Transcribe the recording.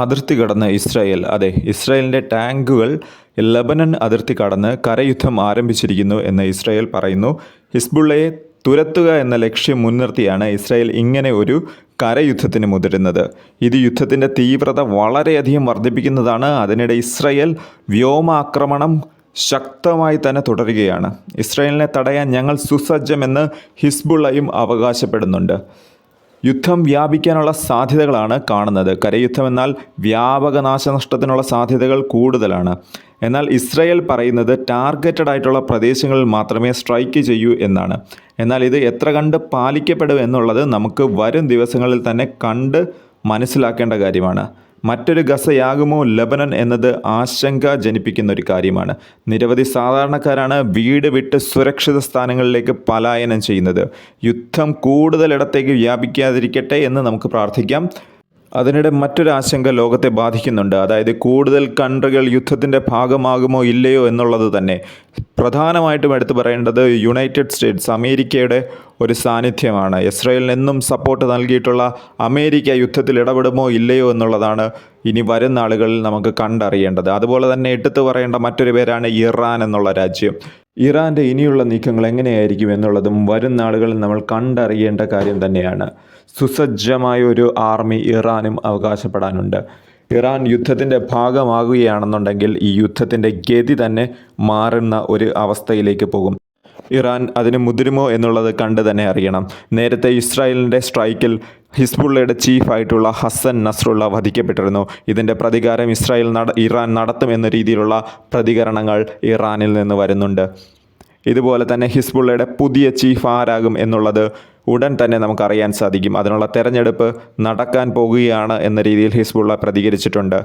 അതിർത്തി കടന്ന് ഇസ്രായേൽ, അതെ, ഇസ്രായേലിൻ്റെ ടാങ്കുകൾ ലെബനൻ അതിർത്തി കടന്ന് കരയുദ്ധം ആരംഭിച്ചിരിക്കുന്നു എന്ന് ഇസ്രായേൽ പറയുന്നു. ഹിസ്ബുള്ളയെ തുരത്തുക എന്ന ലക്ഷ്യം മുൻനിർത്തിയാണ് ഇസ്രായേൽ ഇങ്ങനെ ഒരു കരയുദ്ധത്തിന് മുതിരുന്നത്. ഇത് യുദ്ധത്തിൻ്റെ തീവ്രത വളരെയധികം വർദ്ധിപ്പിക്കുന്നതാണ്. അതിനിടെ ഇസ്രായേൽ വ്യോമാക്രമണം ശക്തമായി തന്നെ തുടരുകയാണ്. ഇസ്രായേലിനെ തടയാൻ ഞങ്ങൾ സുസജ്ജമെന്ന് ഹിസ്ബുള്ളയും അവകാശപ്പെടുന്നുണ്ട്. യുദ്ധം വ്യാപിക്കാനുള്ള സാധ്യതകളാണ് കാണുന്നത്. കരയുദ്ധം എന്നാൽ വ്യാപക നാശനഷ്ടത്തിനുള്ള സാധ്യതകൾ കൂടുതലാണ്. എന്നാൽ ഇസ്രായേൽ പറയുന്നത് ടാർഗറ്റഡ് ആയിട്ടുള്ള പ്രദേശങ്ങളിൽ മാത്രമേ സ്ട്രൈക്ക് ചെയ്യൂ എന്നാണ്. എന്നാൽ ഇത് എത്ര കണ്ട് പാലിക്കപ്പെടും എന്നുള്ളത് നമുക്ക് വരും ദിവസങ്ങളിൽ തന്നെ കണ്ട് മനസ്സിലാക്കേണ്ട കാര്യമാണ്. മറ്റൊരു ഗസയാകുമോ ലെബനൻ എന്നത് ആശങ്ക ജനിപ്പിക്കുന്ന ഒരു കാര്യമാണ്. നിരവധി സാധാരണക്കാരാണ് വീട് വിട്ട് സുരക്ഷിത സ്ഥാനങ്ങളിലേക്ക് പലായനം ചെയ്യുന്നത്. യുദ്ധം കൂടുതലിടത്തേക്ക് വ്യാപിക്കാതിരിക്കട്ടെ എന്ന് നമുക്ക് പ്രാർത്ഥിക്കാം. അതിനിടെ മറ്റൊരു ആശങ്ക ലോകത്തെ ബാധിക്കുന്നുണ്ട്. അതായത് കൂടുതൽ കൺട്രികൾ യുദ്ധത്തിൻ്റെ ഭാഗമാകുമോ ഇല്ലയോ എന്നുള്ളത് തന്നെ. പ്രധാനമായിട്ടും എടുത്തു പറയേണ്ടത് യുണൈറ്റഡ് സ്റ്റേറ്റ്സ്, അമേരിക്കയുടെ ഒരു സാന്നിധ്യമാണ്. ഇസ്രായേലിന് എന്നും സപ്പോർട്ട് നൽകിയിട്ടുള്ള അമേരിക്ക യുദ്ധത്തിൽ ഇടപെടുമോ ഇല്ലയോ എന്നുള്ളതാണ് ഇനി വരുന്ന ആളുകളിൽ നമുക്ക് കണ്ടറിയേണ്ടത്. അതുപോലെ തന്നെ എടുത്തു പറയേണ്ട മറ്റൊരു പേരാണ് ഇറാൻ എന്നുള്ള രാജ്യം. ഇറാൻ്റെ ഇനിയുള്ള നീക്കങ്ങൾ എങ്ങനെയായിരിക്കും എന്നുള്ളതും വരുന്ന ആളുകളിൽ നമ്മൾ കണ്ടറിയേണ്ട കാര്യം തന്നെയാണ്. സുസജ്ജമായ ഒരു ആർമി ഇറാനും അവകാശപ്പെടാനുണ്ട്. ഇറാൻ യുദ്ധത്തിൻ്റെ ഭാഗമാകുകയാണെന്നുണ്ടെങ്കിൽ ഈ യുദ്ധത്തിൻ്റെ ഗതി തന്നെ മാറുന്ന ഒരു അവസ്ഥയിലേക്ക് പോകും. ഇറാൻ അതിന് മുതിരുമോ എന്നുള്ളത് കണ്ട് തന്നെ അറിയണം. നേരത്തെ ഇസ്രായേലിൻ്റെ സ്ട്രൈക്കിൽ ഹിസ്ബുള്ളയുടെ ചീഫായിട്ടുള്ള ഹസൻ നസ്രുള്ള വധിക്കപ്പെട്ടിരുന്നു. ഇതിൻ്റെ പ്രതികാരം ഇറാൻ നടത്തും എന്ന രീതിയിലുള്ള പ്രതികരണങ്ങൾ ഇറാനിൽ നിന്ന് വരുന്നുണ്ട്. ഇതുപോലെ തന്നെ ഹിസ്ബുള്ളയുടെ പുതിയ ചീഫ് ആരാകും എന്നുള്ളത് ഉടൻ തന്നെ നമുക്കറിയാൻ സാധിക്കും. അതിനുള്ള തെരഞ്ഞെടുപ്പ് നടക്കാൻ പോകുകയാണ് എന്ന രീതിയിൽ ഹിസ്ബുള്ള പ്രതികരിച്ചിട്ടുണ്ട്.